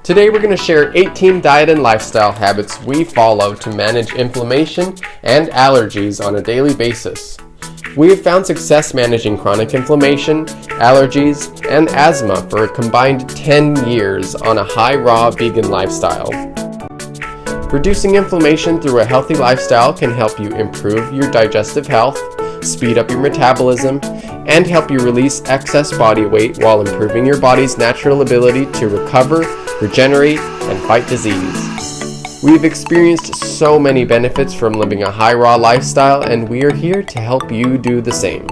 Today we're going to share 18 diet and lifestyle habits we follow to manage inflammation and allergies on a daily basis. We have found success managing chronic inflammation, allergies, and asthma for a combined 10 years on a high raw vegan lifestyle. Reducing inflammation through a healthy lifestyle can help you improve your digestive health, speed up your metabolism, and help you release excess body weight while improving your body's natural ability to recover, regenerate, and fight disease. We've experienced so many benefits from living a high raw lifestyle, and we are here to help you do the same.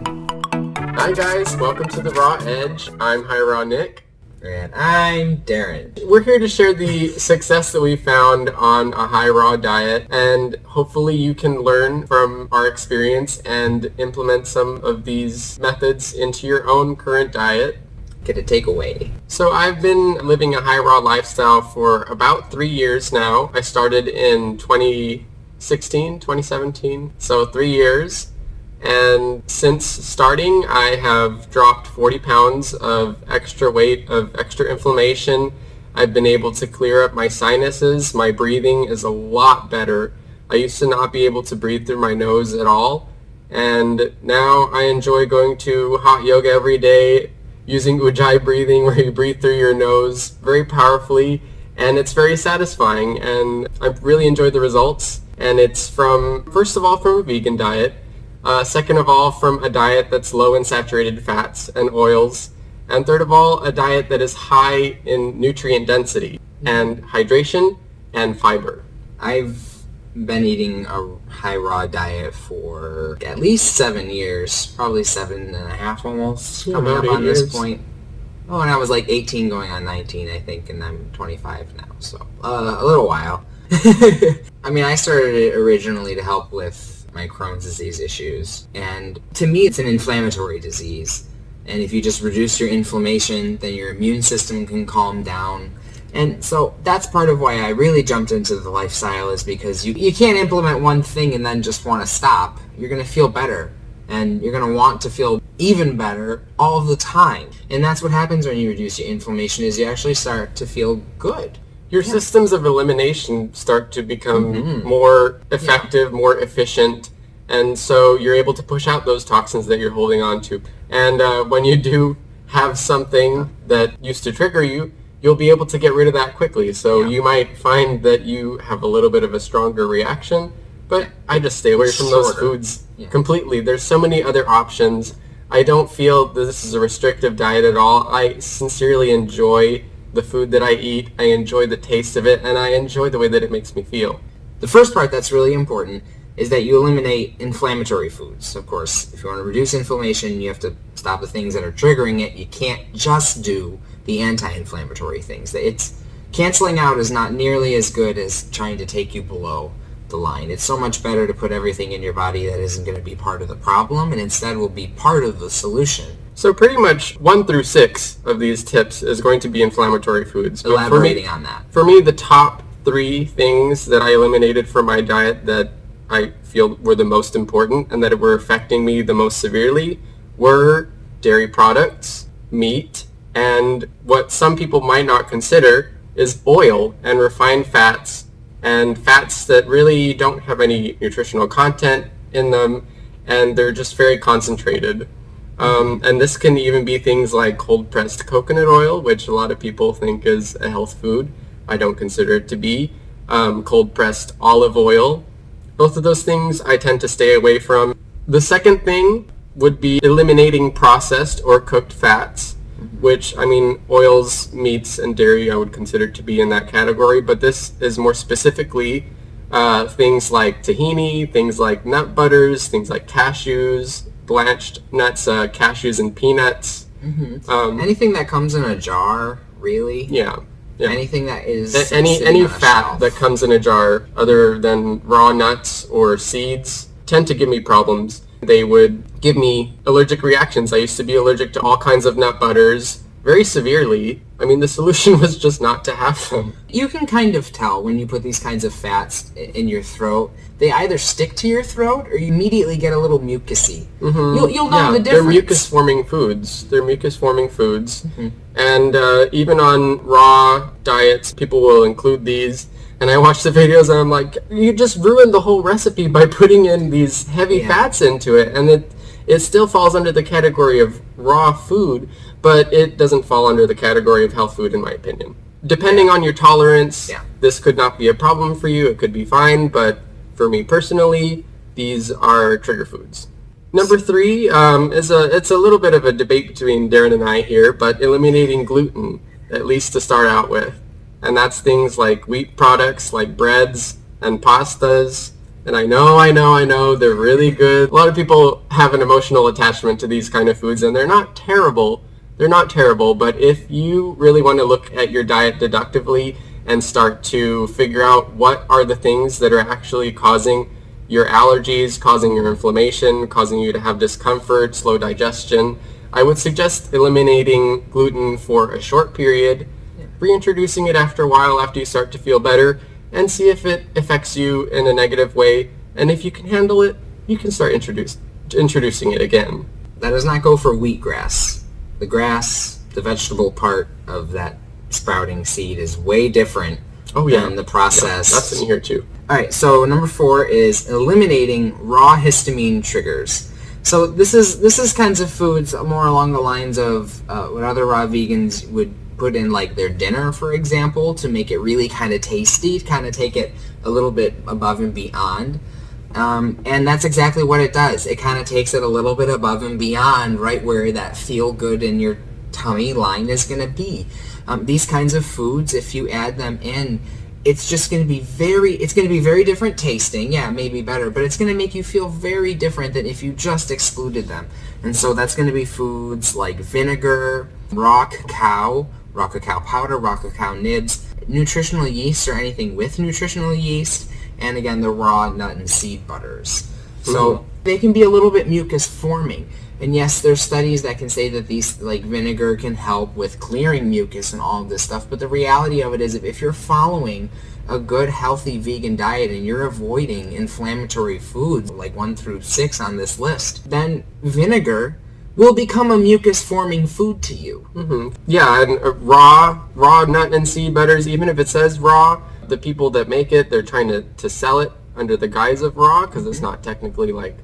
Hi guys, welcome to The Raw Edge. I'm High Raw Nick. And I'm Darren. We're here to share the success that we found on a high raw diet, and hopefully you can learn from our experience and implement some of these methods into your own current diet. Get a takeaway. So I've been living a high raw lifestyle for about 3 years now. I started in 2017, so 3 years. And since starting, I have dropped 40 pounds of extra weight, of extra inflammation. I've been able to clear up my sinuses. My breathing is a lot better. I used to not be able to breathe through my nose at all. And now I enjoy going to hot yoga every day, using Ujjayi breathing, where you breathe through your nose very powerfully. And it's very satisfying. And I've really enjoyed the results. And it's first of all, from a vegan diet. Second of all, from a diet that's low in saturated fats and oils. And third of all, a diet that is high in nutrient density and hydration and fiber. I've been eating a high raw diet for at least 7 years, probably 7.5 almost, coming up on this point. Oh, and I was like 18 going on 19, I think, and I'm 25 now, so a little while. I mean, I started it originally to help with my Crohn's disease issues, and to me it's an inflammatory disease, and if you just reduce your inflammation, then your immune system can calm down. And so that's part of why I really jumped into the lifestyle, is because you can't implement one thing and then just want to stop. You're going to feel better, and you're going to want to feel even better all the time, and that's what happens when you reduce your inflammation, is you actually start to feel good. Your systems of elimination start to become more effective, more efficient, and so you're able to push out those toxins that you're holding on to. And when you do have something that used to trigger you, you'll be able to get rid of that quickly. So you might find that you have a little bit of a stronger reaction, but I just stay away from those foods completely. There's so many other options. I don't feel that this is a restrictive diet at all. I sincerely enjoy the food that I eat. I enjoy the taste of it, and I enjoy the way that it makes me feel. The first part that's really important is that you eliminate inflammatory foods. Of course, if you want to reduce inflammation, you have to stop the things that are triggering it. You can't just do the anti-inflammatory things. Canceling out is not nearly as good as trying to take you below the line. It's so much better to put everything in your body that isn't going to be part of the problem, and instead will be part of the solution. So pretty much 1 through 6 of these tips is going to be inflammatory foods. Elaborating on that. For me, the top 3 things that I eliminated from my diet that I feel were the most important and that were affecting me the most severely were dairy products, meat, and what some people might not consider is oil and refined fats, and fats that really don't have any nutritional content in them, and they're just very concentrated. And this can even be things like cold-pressed coconut oil, which a lot of people think is a health food. I don't consider it to be. Cold-pressed olive oil. Both of those things I tend to stay away from. The second thing would be eliminating processed or cooked fats, which, I mean, oils, meats, and dairy I would consider to be in that category, but this is more specifically things like tahini, things like nut butters, things like cashews, blanched nuts, cashews and peanuts. Anything that comes in a jar, really. Yeah. Anything that is any fat that comes in a jar other than raw nuts or seeds tend to give me problems. They would give me allergic reactions. I used to be allergic to all kinds of nut butters, very severely. I mean, the solution was just not to have them. You can kind of tell when you put these kinds of fats in your throat. They either stick to your throat or you immediately get a little mucusy. Mm-hmm. You'll know the difference. They're mucus-forming foods. Mm-hmm. And even on raw diets, people will include these. And I watch the videos and I'm like, you just ruined the whole recipe by putting in these heavy fats into it. And it still falls under the category of raw food, but it doesn't fall under the category of health food in my opinion. Depending on your tolerance, this could not be a problem for you. It could be fine, but for me personally, these are trigger foods. Number 3 it's a little bit of a debate between Darren and I here, but eliminating gluten, at least to start out with. And that's things like wheat products, like breads and pastas. And I know, they're really good. A lot of people have an emotional attachment to these kind of foods, and they're not terrible. But if you really want to look at your diet deductively and start to figure out what are the things that are actually causing your allergies, causing your inflammation, causing you to have discomfort, slow digestion, I would suggest eliminating gluten for a short period, reintroducing it after a while after you start to feel better, and see if it affects you in a negative way. And if you can handle it, you can start introducing it again. That does not go for wheatgrass. The grass, the vegetable part of that sprouting seed is way different than the process. Yeah, that's in here too. All right, so number 4 is eliminating raw histamine triggers. So this is kinds of foods more along the lines of what other raw vegans would put in like their dinner, for example, to make it really kind of tasty, kind of take it a little bit above and beyond. And that's exactly what it does. It kind of takes it a little bit above and beyond, right where that feel good in your tummy line is going to be. These kinds of foods, if you add them in, it's just going to be very different tasting. Yeah, maybe better, but it's going to make you feel very different than if you just excluded them. And so that's going to be foods like vinegar, raw cacao powder, raw cacao nibs, nutritional yeast or anything with nutritional yeast, and again, the raw nut and seed butters. So they can be a little bit mucus forming. And yes, there's studies that can say that these, like vinegar, can help with clearing mucus and all of this stuff. But the reality of it is, if you're following a good, healthy vegan diet and you're avoiding inflammatory foods, like 1 through 6 on this list, then vinegar will become a mucus-forming food to you. Mm-hmm. Yeah, and raw nut and seed butters, even if it says raw, the people that make it, they're trying to sell it under the guise of raw because it's not technically like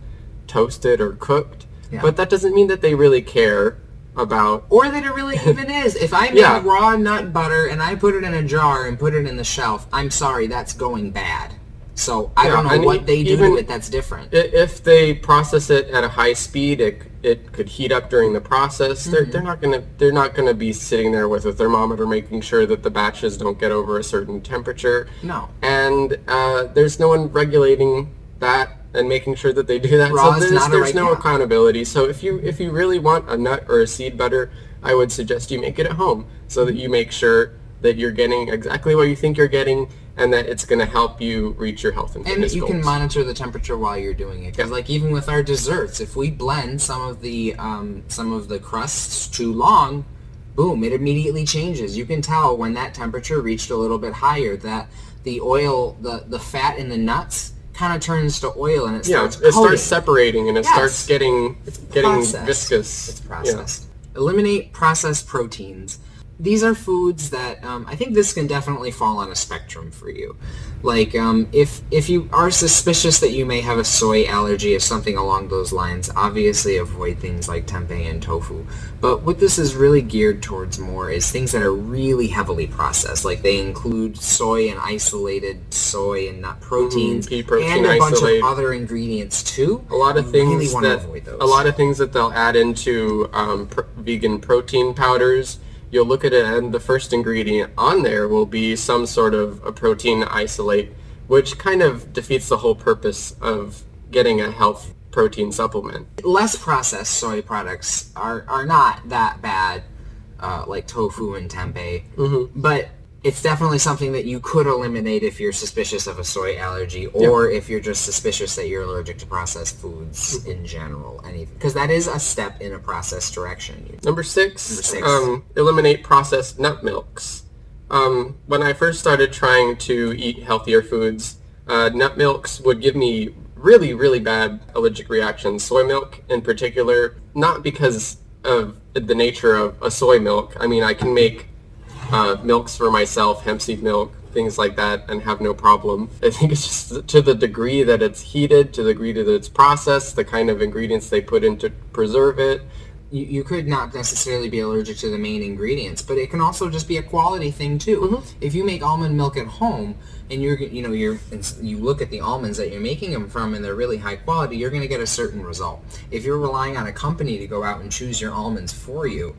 toasted or cooked. Yeah. But that doesn't mean that they really care about... Or that it really even is. If I make raw nut butter and I put it in a jar and put it in the shelf, I'm sorry, that's going bad. So I don't know what they do to it that's different. If they process it at a high speed, it could heat up during the process. They're not gonna be sitting there with a thermometer making sure that the batches don't get over a certain temperature. No. And there's no one regulating that and making sure that they do that. Raw so there's no accountability. So if you really want a nut or a seed butter, I would suggest you make it at home so that you make sure that you're getting exactly what you think you're getting, and that it's going to help you reach your health and fitness goals. And you can monitor the temperature while you're doing it. Because like even with our desserts, if we blend some of the crusts too long, boom, it immediately changes. You can tell when that temperature reached a little bit higher that the oil, the fat in the nuts kind of turns to oil and it starts separating and it starts getting viscous. It's processed. Yeah. Eliminate processed proteins. These are foods that I think this can definitely fall on a spectrum for you. Like if you are suspicious that you may have a soy allergy or something along those lines, obviously avoid things like tempeh and tofu. But what this is really geared towards more is things that are really heavily processed. Like they include soy and isolated soy and nut proteins pea protein and a bunch isolate. of other ingredients too. A lot of things really want to avoid those. A lot of things that they'll add into vegan protein powders. You'll look at it and the first ingredient on there will be some sort of a protein isolate, which kind of defeats the whole purpose of getting a health protein supplement. Less processed soy products are not that bad, like tofu and tempeh, but It's definitely something that you could eliminate if you're suspicious of a soy allergy, or if you're just suspicious that you're allergic to processed foods in general. Because that is a step in a processed direction. Number six. Eliminate processed nut milks. When I first started trying to eat healthier foods, nut milks would give me really, really bad allergic reactions. Soy milk in particular, not because of the nature of a soy milk. I mean, I can make milks for myself, hemp seed milk, things like that, and have no problem. I think it's just to the degree that it's heated, to the degree that it's processed, the kind of ingredients they put in to preserve it. You could not necessarily be allergic to the main ingredients, but it can also just be a quality thing too. Mm-hmm. If you make almond milk at home and you look at the almonds that you're making them from and they're really high quality, you're going to get a certain result. If you're relying on a company to go out and choose your almonds for you,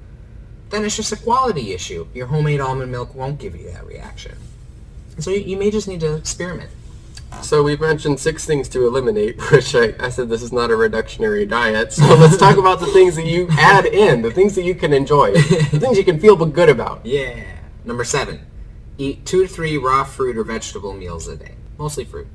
then it's just a quality issue. Your homemade almond milk won't give you that reaction. So you may just need to experiment. So we've mentioned 6 things to eliminate, which I said this is not a reductionary diet. So let's talk about the things that you add in, the things that you can enjoy, the things you can feel good about. Yeah. Number 7, eat 2 to 3 raw fruit or vegetable meals a day. Mostly fruit,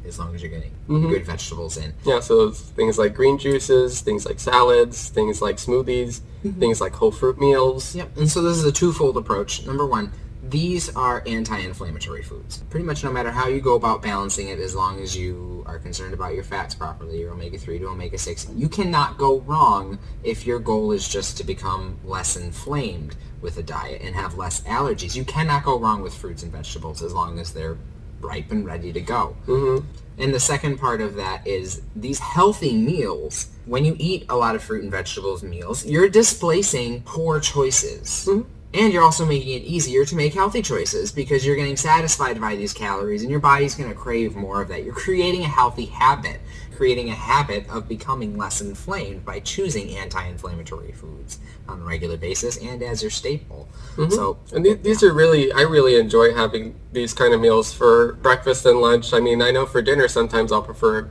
as long as you're getting good vegetables in. Yeah, so things like green juices, things like salads, things like smoothies, things like whole fruit meals. Yep. And so this is a twofold approach. Number 1, these are anti-inflammatory foods. Pretty much no matter how you go about balancing it, as long as you are concerned about your fats properly, your omega-3 to omega-6, you cannot go wrong if your goal is just to become less inflamed with a diet and have less allergies. You cannot go wrong with fruits and vegetables as long as they're ripe and ready to go. Mm-hmm. And the second part of that is these healthy meals. When you eat a lot of fruit and vegetables meals, you're displacing poor choices. Mm-hmm. And you're also making it easier to make healthy choices because you're getting satisfied by these calories and your body's going to crave more of that. You're creating a healthy habit, creating a habit of becoming less inflamed by choosing anti-inflammatory foods on a regular basis and as your staple. Mm-hmm. So, and these are I really enjoy having these kind of meals for breakfast and lunch. I mean, I know for dinner sometimes I'll prefer a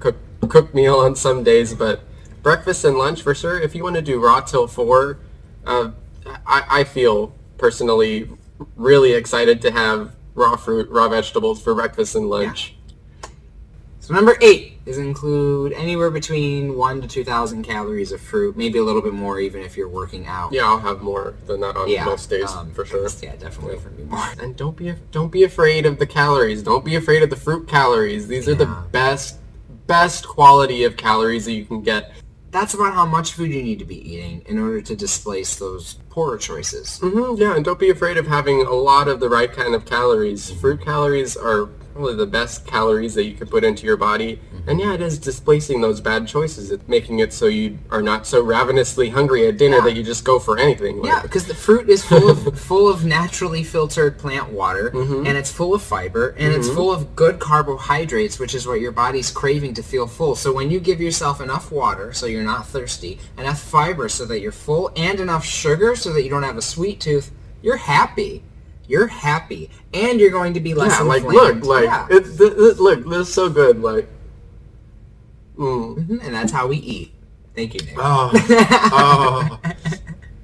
cooked meal on some days, but breakfast and lunch for sure. If you want to do raw till 4, I feel personally really excited to have raw fruit, raw vegetables for breakfast and lunch. Yeah. So number 8 is include anywhere between 1,000 to 2,000 calories of fruit, maybe a little bit more even if you're working out. Yeah, I'll have more than that on most days for sure. Yeah, definitely for me more. And don't be afraid of the calories. Don't be afraid of the fruit calories. These are the best quality of calories that you can get. That's about how much food you need to be eating in order to displace those poorer choices. Mm-hmm, yeah, and don't be afraid of having a lot of the right kind of calories. Mm-hmm. Fruit calories are probably the best calories that you could put into your body. Mm-hmm. And yeah, it is displacing those bad choices. It's making it so you are not so ravenously hungry at dinner that you just go for anything. Yeah, because the fruit is full of naturally filtered plant water, and it's full of fiber, and it's full of good carbohydrates, which is what your body's craving to feel full. So when you give yourself enough water so you're not thirsty, enough fiber so that you're full, and enough sugar so that you don't have a sweet tooth, you're happy. You're happy, and you're going to be less inflamed. Look, this is so good, and that's how we eat. Thank you, Nick.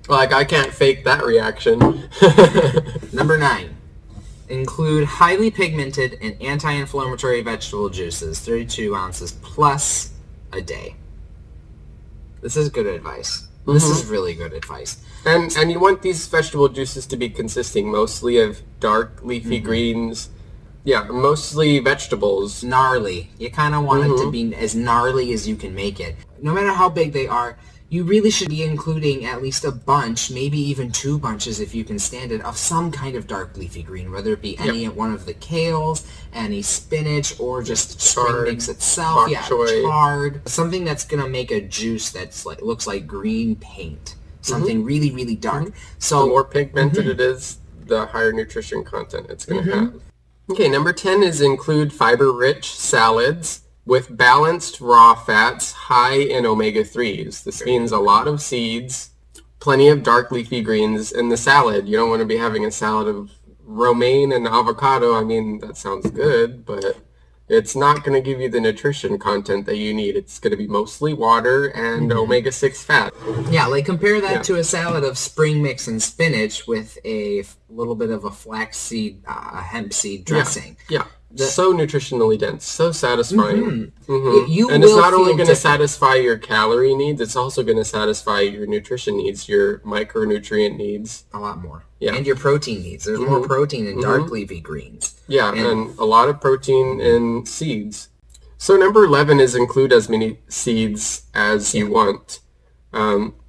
Like I can't fake that reaction. Number 9, include highly pigmented and anti-inflammatory vegetable juices, 32 ounces plus a day. This is good advice. This is really good advice. And you want these vegetable juices to be consisting mostly of dark leafy greens. Yeah, mostly vegetables. Gnarly. You kind of want it to be as gnarly as you can make it. No matter how big they are, you really should be including at least a bunch, maybe even 2 bunches if you can stand it, of some kind of dark leafy green, whether it be any one of the kales, any spinach, or just spring mix itself. Chard. Something that's going to make a juice that's looks like green paint. Something really, really dark. So the more pigmented it is, the higher nutrition content it's going to have. Okay, number 10 is include fiber-rich salads with balanced raw fats high in omega-3s. This means a lot of seeds, plenty of dark leafy greens in the salad. You don't want to be having a salad of romaine and avocado. I mean, that sounds good, but it's not going to give you the nutrition content that you need. It's going to be mostly water and omega-6 fat. Yeah, like compare that to a salad of spring mix and spinach with a little bit of a flaxseed, hemp seed dressing. Yeah. So nutritionally dense, so satisfying. You and it's not only going to satisfy your calorie needs, it's also going to satisfy your nutrition needs, your micronutrient needs. A lot more. Yeah. And your protein needs. There's more protein in dark leafy greens. Yeah, and a lot of protein in seeds. So number 11 is include as many seeds as you want.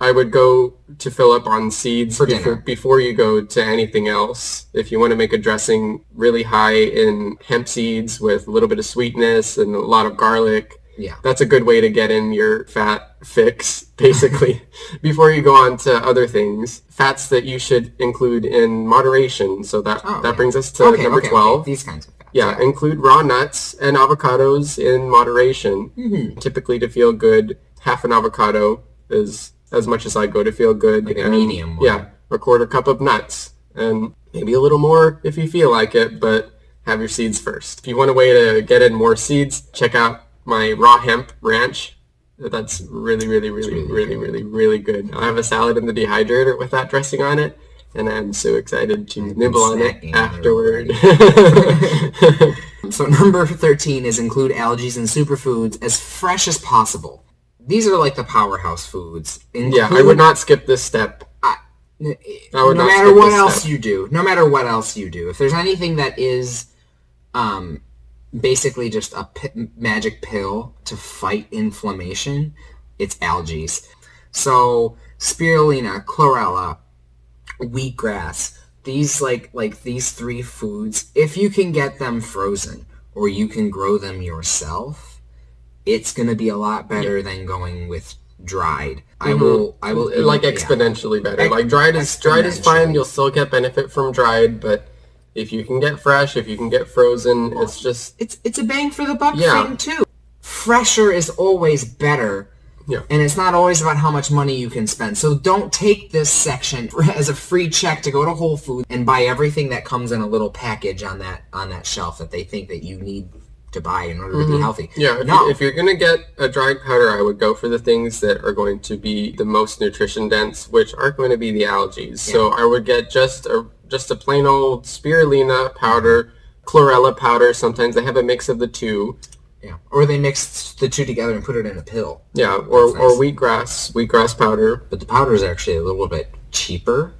I would go to fill up on seeds before you go to anything else. If you want to make a dressing really high in hemp seeds with a little bit of sweetness and a lot of garlic, that's a good way to get in your fat fix, basically, before you go on to other things. Fats that you should include in moderation. So that brings us to number 12. These kinds of fats. Yeah, include raw nuts and avocados in moderation. Typically to feel good, half an avocado is as much as I go to feel good. Like a medium one. Yeah, a quarter cup of nuts. And maybe a little more if you feel like it, but have your seeds first. If you want a way to get in more seeds, check out my raw hemp ranch. That's really good. I have a salad in the dehydrator with that dressing on it, and I'm so excited to nibble on it afterward. So number 13 is include algaes and superfoods as fresh as possible. These are like the powerhouse foods. I would not skip this step. No matter what else you do, if there's anything that is basically just a magic pill to fight inflammation, it's algaes. So spirulina, chlorella, wheatgrass, these like these three foods, if you can get them frozen or you can grow them yourself, it's going to be a lot better than going with dried. I will like exponentially better. Like dried is fine. You'll still get benefit from dried, but if you can get fresh, if you can get frozen, it's just it's a bang for the buck thing too. Fresher is always better. Yeah. And it's not always about how much money you can spend. So don't take this section as a free check to go to Whole Foods and buy everything that comes in a little package on that shelf that they think that you need to buy in order to be healthy. Yeah, if you're going to get a dried powder, I would go for the things that are going to be the most nutrition dense, which are going to be the algaes. Yeah. So I would get just a plain old spirulina powder, chlorella powder. Sometimes they have a mix of the two. Yeah, or they mix the two together and put it in a pill. Yeah, or wheatgrass powder. But the powder is actually a little bit cheaper.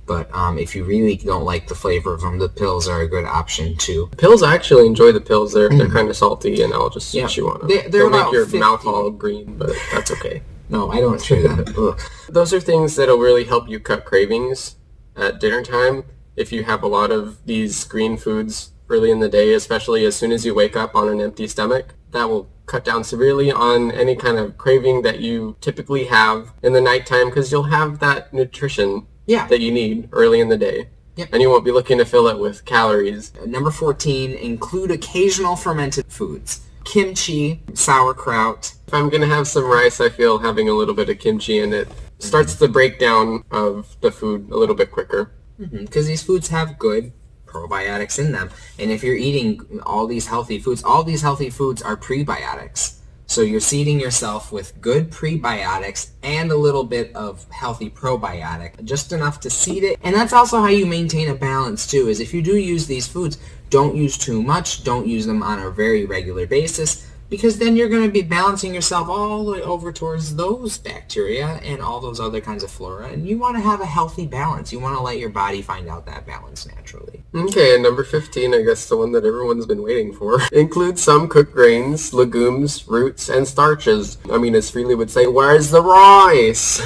But if you really don't like the flavor of them, the pills are a good option too. Pills, I actually enjoy the pills. They're kind of salty, and I'll just chew on them. They'll make your mouth all green, but that's okay. No, I don't chew that. Those are things that'll really help you cut cravings at dinner time. If you have a lot of these green foods early in the day, especially as soon as you wake up on an empty stomach, that will cut down severely on any kind of craving that you typically have in the nighttime, because you'll have that nutrition that you need early in the day. Yep. And you won't be looking to fill it with calories. Number 14, include occasional fermented foods. Kimchi, sauerkraut. If I'm going to have some rice, I feel having a little bit of kimchi in it starts the breakdown of the food a little bit quicker. Because these foods have good probiotics in them. And if you're eating all these healthy foods are prebiotics. So you're seeding yourself with good prebiotics and a little bit of healthy probiotic, just enough to seed it. And that's also how you maintain a balance too, is if you do use these foods, don't use too much, don't use them on a very regular basis, because then you're going to be balancing yourself all the way over towards those bacteria and all those other kinds of flora. And you want to have a healthy balance. You want to let your body find out that balance naturally. Okay, and number 15, I guess the one that everyone's been waiting for, includes some cooked grains, legumes, roots, and starches. I mean, as Freely would say, where's the rice?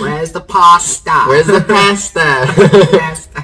Where's the pasta? Where's the pasta?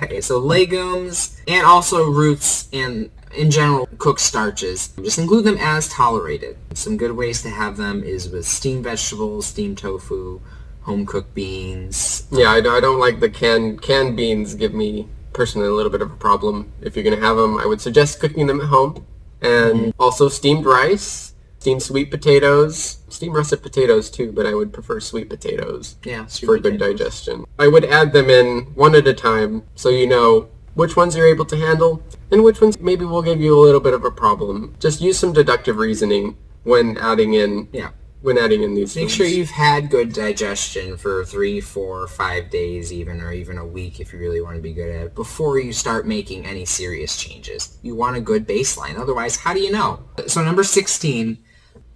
Okay, so legumes and also roots and in general cooked starches. Just include them as tolerated. Some good ways to have them is with steamed vegetables, steamed tofu, home cooked beans. Yeah, I don't like the canned beans. Give me personally a little bit of a problem. If you're going to have them, I would suggest cooking them at home. And also steamed rice, steamed sweet potatoes, steamed russet potatoes too, but I would prefer sweet potatoes for good digestion. I would add them in one at a time, so you know which ones you're able to handle, and which ones maybe will give you a little bit of a problem. Just use some deductive reasoning when adding in these Make foods. sure you've had good digestion for 3, 4, 5 days even, or even a week if you really want to be good at it, before you start making any serious changes. You want a good baseline. Otherwise, how do you know? So number 16,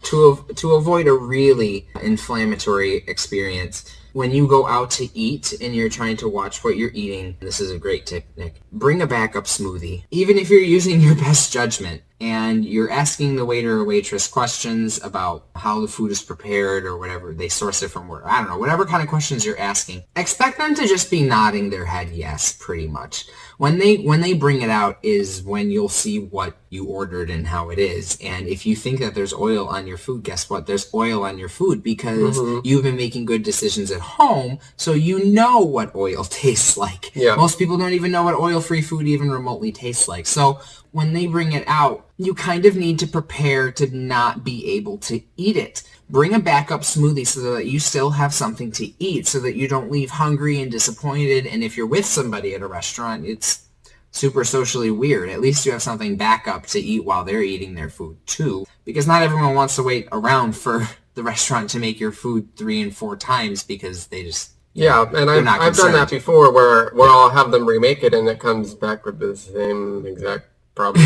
to avoid a really inflammatory experience, when you go out to eat and you're trying to watch what you're eating, this is a great tip, Nick, bring a backup smoothie. Even if you're using your best judgment and you're asking the waiter or waitress questions about how the food is prepared or whatever, they source it from where, I don't know, whatever kind of questions you're asking, expect them to just be nodding their head yes, pretty much. When they bring it out is when you'll see what you ordered and how it is. And if you think that there's oil on your food, guess what? There's oil on your food because you've been making good decisions at home, so you know what oil tastes like. Yeah. Most people don't even know what oil-free food even remotely tastes like. So when they bring it out, you kind of need to prepare to not be able to eat it. Bring a backup smoothie so that you still have something to eat, so that you don't leave hungry and disappointed. And if you're with somebody at a restaurant, it's super socially weird. At least you have something backup to eat while they're eating their food too, because not everyone wants to wait around for the restaurant to make your food 3 and 4 times because they just... and I've done that before where I'll have them remake it and it comes back with the same exact problem.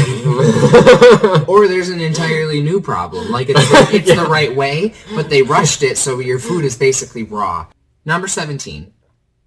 Or there's an entirely new problem. Like it's the right way, but they rushed it, so your food is basically raw. Number 17,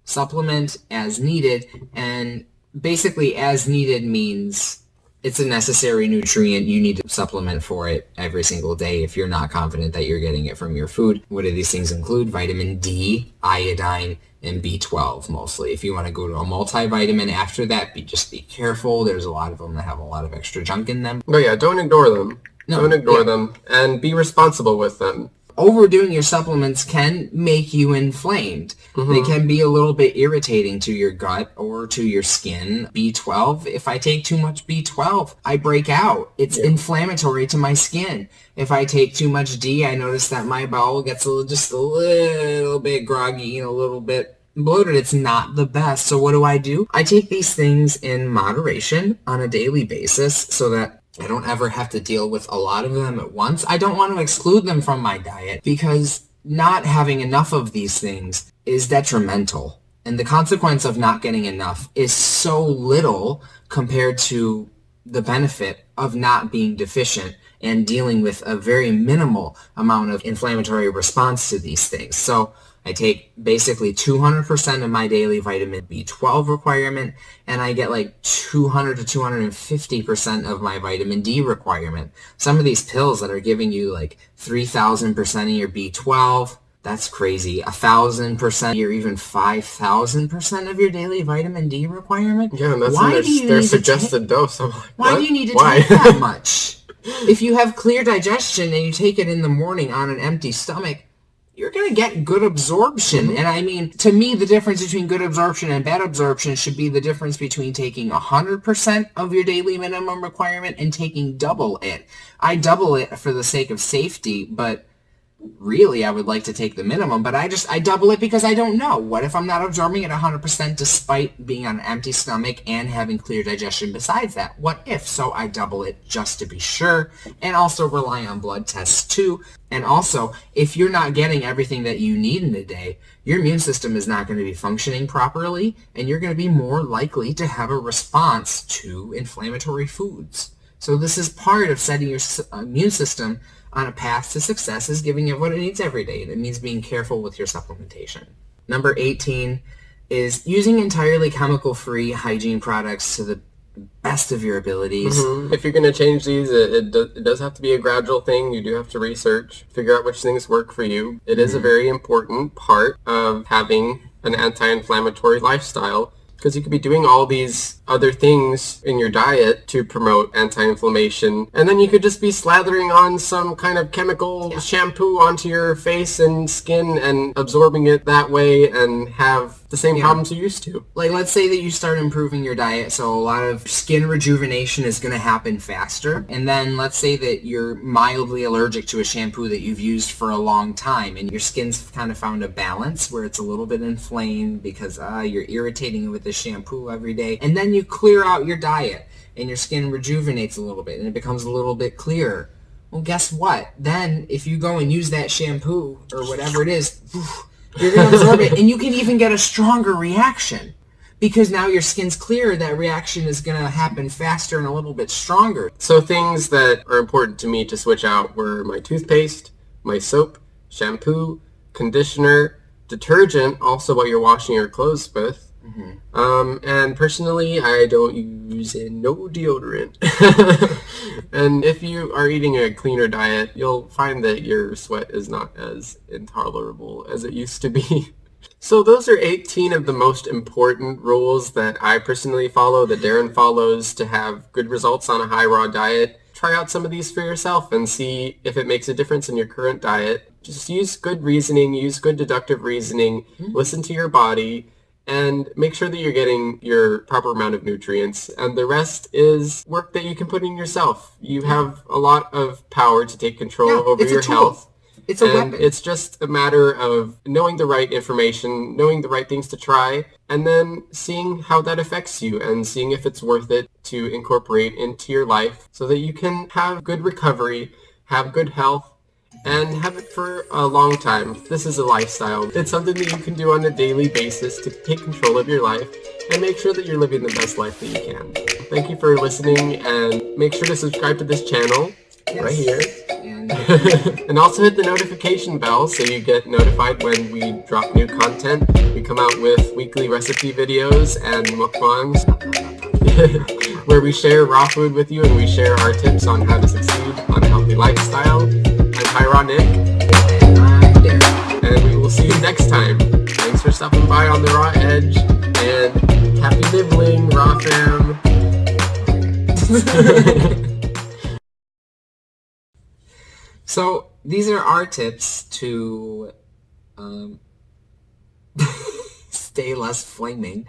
supplement as needed. And basically as needed means it's a necessary nutrient. You need to supplement for it every single day if you're not confident that you're getting it from your food. What do these things include? Vitamin D, iodine, and B12 mostly. If you want to go to a multivitamin after that, just be careful. There's a lot of them that have a lot of extra junk in them. But yeah, don't ignore them. Don't ignore them, and be responsible with them. Overdoing your supplements can make you inflamed. They can be a little bit irritating to your gut or to your skin. B12, if I take too much B12, I break out. It's inflammatory to my skin. If I take too much D, I notice that my bowel gets just a little bit groggy and a little bit bloated. It's not the best. So what do? I take these things in moderation on a daily basis so that I don't ever have to deal with a lot of them at once. I don't want to exclude them from my diet because not having enough of these things is detrimental. And the consequence of not getting enough is so little compared to the benefit of not being deficient and dealing with a very minimal amount of inflammatory response to these things. So I take basically 200% of my daily vitamin B12 requirement, and I get like 200 to 250% of my vitamin D requirement. Some of these pills that are giving you like 3,000% of your B12, that's crazy. 1,000% or even 5,000% of your daily vitamin D requirement? Yeah, and that's their suggested dose. I'm like, why do you need to take that much? If you have clear digestion and you take it in the morning on an empty stomach, you're going to get good absorption. And I mean, to me, the difference between good absorption and bad absorption should be the difference between taking 100% of your daily minimum requirement and taking double it. I double it for the sake of safety, but really I would like to take the minimum, but I double it because I don't know. What if I'm not absorbing it 100% despite being on an empty stomach and having clear digestion besides that? What if? So I double it just to be sure, and also rely on blood tests too. And also, if you're not getting everything that you need in a day, your immune system is not going to be functioning properly, and you're going to be more likely to have a response to inflammatory foods. So this is part of setting your immune system on a path to success, is giving it what it needs every day. That means being careful with your supplementation. Number 18 is using entirely chemical-free hygiene products to the best of your abilities. If you're going to change these, it does have to be a gradual thing. You do have to research, figure out which things work for you. It is a very important part of having an anti-inflammatory lifestyle, because you could be doing all these other things in your diet to promote anti-inflammation, and then you could just be slathering on some kind of chemical shampoo onto your face and skin and absorbing it that way and have the same problems you used to. Like, let's say that you start improving your diet, so a lot of skin rejuvenation is going to happen faster, and then let's say that you're mildly allergic to a shampoo that you've used for a long time, and your skin's kind of found a balance where it's a little bit inflamed because you're irritating it with the shampoo every day, and then you clear out your diet, and your skin rejuvenates a little bit, and it becomes a little bit clearer. Well, guess what? Then, if you go and use that shampoo, or whatever it is, you're going to absorb it, and you can even get a stronger reaction. Because now your skin's clearer, that reaction is going to happen faster and a little bit stronger. So things that are important to me to switch out were my toothpaste, my soap, shampoo, conditioner, detergent, also what you're washing your clothes with. And personally, I don't use no deodorant. And if you are eating a cleaner diet, you'll find that your sweat is not as intolerable as it used to be. So those are 18 of the most important rules that I personally follow, that Darren follows to have good results on a high raw diet. Try out some of these for yourself and see if it makes a difference in your current diet. Just use good reasoning, use good deductive reasoning, listen to your body, and make sure that you're getting your proper amount of nutrients. And the rest is work that you can put in yourself. You have a lot of power to take control over your health. It's a weapon. It's just a matter of knowing the right information, knowing the right things to try, and then seeing how that affects you and seeing if it's worth it to incorporate into your life so that you can have good recovery, have good health, and have it for a long time. This is a lifestyle. It's something that you can do on a daily basis to take control of your life and make sure that you're living the best life that you can. Thank you for listening, and make sure to subscribe to this channel right here. And also hit the notification bell so you get notified when we drop new content. We come out with weekly recipe videos and mukbangs where we share raw food with you and we share our tips on how to succeed on a healthy lifestyle. I'm Hyra Nick. And I'm Darren. And we will see you next time. Thanks for stopping by on the Raw Edge, and happy nibbling, Raw fam. So these are our tips to stay less flaming.